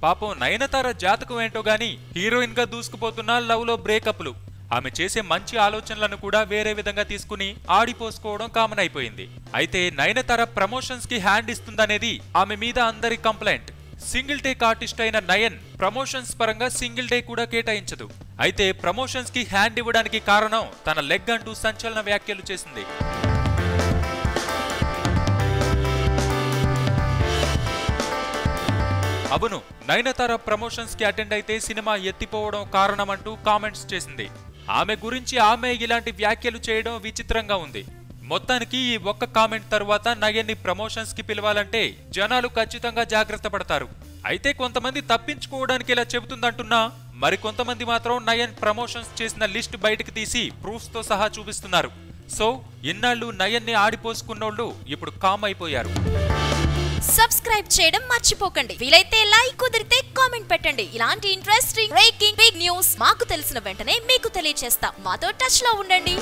పాపం నయనతార జాతకం ఏంటో గాని హీరోయిన్ గా దూసుకుపోతున్న లవ్ లో బ్రేకప్లు, ఆమె చేసే మంచి ఆలోచనలను కూడా వేరే విధంగా తీసుకుని ఆడిపోసుకోవడం కామన్ అయిపోయింది. అయితే నయనతార ప్రమోషన్స్ కి హ్యాండ్ ఇస్తుందనేది ఆమె మీద అందరి కంప్లైంట్. సింగిల్ టేక్ ఆర్టిస్ట్ అయిన నయన్ ప్రమోషన్స్ పరంగా సింగిల్ డే కూడా కేటాయించదు. అయితే ప్రమోషన్స్ కి హ్యాండ్ ఇవ్వడానికి కారణం తన లెగ్ అంటూ సంచలన వ్యాఖ్యలు చేసింది. అవును, నయనతార ప్రమోషన్స్ కి అటెండ్ అయితే సినిమా ఎత్తిపోవడం కారణమంటూ కామెంట్స్ చేసింది. ఆమె గురించి ఆమె ఇలాంటి వ్యాఖ్యలు చేయడం విచిత్రంగా ఉంది. మొత్తానికి ఈ ఒక్క కామెంట్ తరువాత నయన్ ని ప్రమోషన్స్ కి పిలవాలంటే జనాలు ఖచ్చితంగా జాగ్రత్త పడతారు. అయితే కొంతమంది తప్పించుకోవడానికి ఇలా చెబుతుందంటున్నా, మరికొంతమంది మాత్రం నయన్ ప్రమోషన్స్ చేసిన లిస్ట్ బయటకు తీసి ప్రూఫ్స్ తో సహా చూపిస్తున్నారు. సో ఇన్నాళ్ళు నయన్ ని ఆడిపోసుకున్నోళ్ళు ఇప్పుడు కామ్ అయిపోయారు. సబ్స్క్రైబ్ చేయడం మర్చిపోకండి. వీలైతే లైక్, కుదిరితే కామెంట్ పెట్టండి. ఇలాంటి ఇంట్రెస్టింగ్ బ్రేకింగ్ బిగ్ న్యూస్ మాకు తెలిసిన వెంటనే మీకు తెలియజేస్తాం. మాతో టచ్ లో ఉండండి.